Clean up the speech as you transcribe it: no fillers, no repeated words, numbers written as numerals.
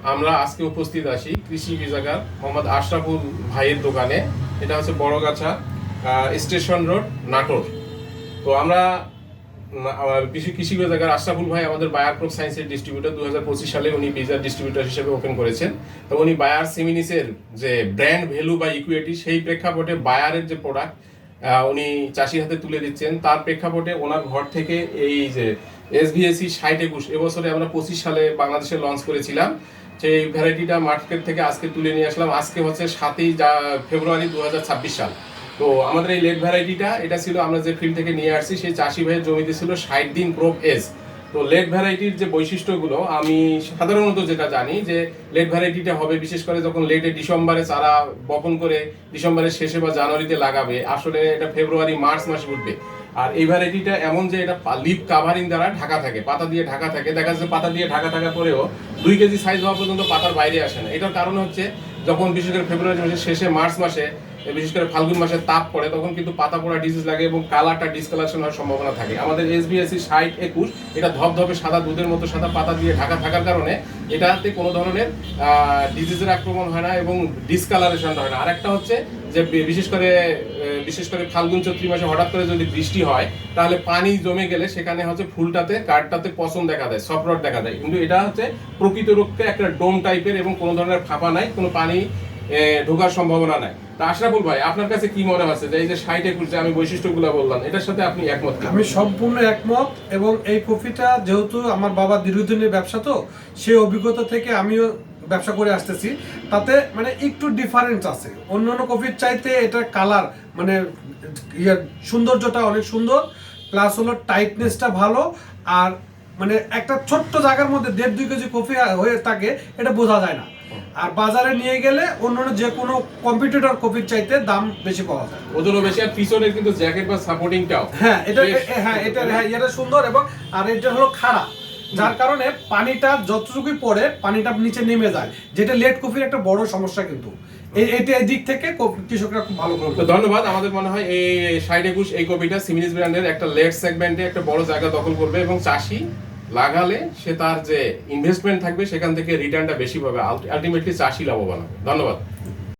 আমরা আজকে উপস্থিত আছি কৃষি বিভাগের মোহাম্মদ আশরাফুল ভাইয়ের দোকানে। এটা হচ্ছে বড়গাছা স্টেশন রোড, নাটোর। তো আমরা কৃষি বিভাগের আশরাফুল ভাই আমাদের বায়ার ক্রপ সায়েন্সের ডিস্ট্রিবিউটর। 2025 সালে উনি বীজার ডিস্ট্রিবিউটর হিসেবে ওপেন করেছেন। তো উনি বায়ার সিমিনিসের যে ব্র্যান্ড ভ্যালু বা ইকুইটি, সেই প্রেক্ষাপটে বায়ারের যে প্রোডাক্ট উনি চাষির হাতে তুলে দিচ্ছেন, তার প্রেক্ষাপটে ওনার ঘর থেকে এই যে SVSC 6021 এবছরে আমরা 25 সালে বাংলাদেশে লঞ্চ করেছিলাম, সেই ভ্যারাইটিটা মার্কেট থেকে আজকে তুলে নিয়ে আসলাম। আজকে হচ্ছে 7ই ফেব্রুয়ারি 2026 সাল। তো আমাদের এই লেট ভ্যারাইটিটা, এটা ছিল আমরা যে ফিল্ড থেকে নিয়ে আসছি, সেই চাষি ভাইয়ের জমিতে ছিল 60 দিন ক্রপ এজ। তো লেট ভ্যারাইটির যে বৈশিষ্ট্যগুলো আমি সাধারণত যেটা জানি, যে লেট ভ্যারাইটিটা হবে বিশেষ করে যখন লেটে ডিসেম্বরে চারা বপন করে ডিসেম্বরের শেষে বা জানুয়ারিতে লাগাবে, আসলে এটা ফেব্রুয়ারি মার্চ মাসে উঠবে। আর এই ভ্যারাইটিটা এমন যে এটা লিপ কাভারিং দ্বারা ঢাকা থাকে, পাতা দিয়ে ঢাকা থাকে। দেখা যাচ্ছে পাতা দিয়ে ঢাকা থাকার পরেও 2 কেজি সাইজ হওয়া পর্যন্ত পাতার বাইরে আসে না। এটার কারণ হচ্ছে যখন বিশেষ করে ফেব্রুয়ারি মাসের শেষে মার্চ মাসে, বিশেষ করে ফাল্গুন মাসে তাপ পড়ে, তখন কিন্তু পাতা পোড়া ডিজিজ লাগে এবং কালারটা ডিসকালারেশন হওয়ার সম্ভাবনা থাকে। আমাদের SVSC 6021 এটা ধপধপে সাদা দুধের মতো সাদা পাতা দিয়ে ঢাকা থাকার কারণে এটাতে কোনো ধরনের ডিজিজের আক্রমণ হয় না এবং ডিসকালারেশন হয় না। আরেকটা হচ্ছে যে বিশেষ করে ফাল্গুন চৈত্র মাসে হঠাৎ করে যদি বৃষ্টি হয়, তাহলে পানি জমে গেলে সেখানে হচ্ছে ফুলটাতে কাঠটাতে পচন দেখা দেয়, সফট দেখা দেয়। কিন্তু এটা হচ্ছে প্রকৃত রূপে একটা ডোম টাইপের এবং কোনো ধরনের ফাঁপা নাই, কোনো পানি ঢোকার সম্ভাবনা নাই। তা আশরাফুল ভাই, আপনার কাছে কি মনে হচ্ছে যে এই যে 6021 যে আমি বৈশিষ্ট্যগুলো বললাম, এটার সাথে আপনি একমত? আমি সম্পূর্ণ একমত। এবং এই কফিটা যেহেতু আমার বাবা দীর্ঘদিনের ব্যবসা, তো সেই অভিজ্ঞতা থেকে আমিও ব্যবসা করে আসতেছি, তাতে মানে একটু ডিফারেন্স আছে অন্যান্য কফির চাইতে। এটার কালার মানে সৌন্দর্যটা অনেক সুন্দর, প্লাস হলো টাইটনেসটা ভালো। আর মানে একটা ছোট্ট জায়গার মধ্যে 1.5-2 কেজি কফি হয়ে থাকে, এটা বোঝা যায় না। আর বাজারে নিয়ে গেলে অন্যান্য যে কোনো কম্পিটিটর কফির চাইতে দাম বেশি পাওয়া যায়, ওজনও বেশি। আর পিছনে কিন্তু জ্যাকেট বা সাপোর্টিংটাও এটা সুন্দর। এবং আর এটা হলো খাড়া, যার কারণে পানিটা যতটুকুই পড়ে পানিটা নিচে নেমে যায়, যেটা লেট কফির একটা বড় সমস্যা। কিন্তু এটা এই দিক থেকে কৃষকরা খুব ভালো করে। ধন্যবাদ। আমাদের মনে হয় এই 6021 এই কপিটা সিমিনিস ব্র্যান্ডের একটা লেট সেগমেন্টে একটা বড় জায়গা দখল করবে এবং চাষি লাগালে সে তার যে ইনভেস্টমেন্ট থাকবে সেখান থেকে রিটার্নটা বেশি পাবে, আলটিমেটলি চাষি লাভবান হবে। ধন্যবাদ।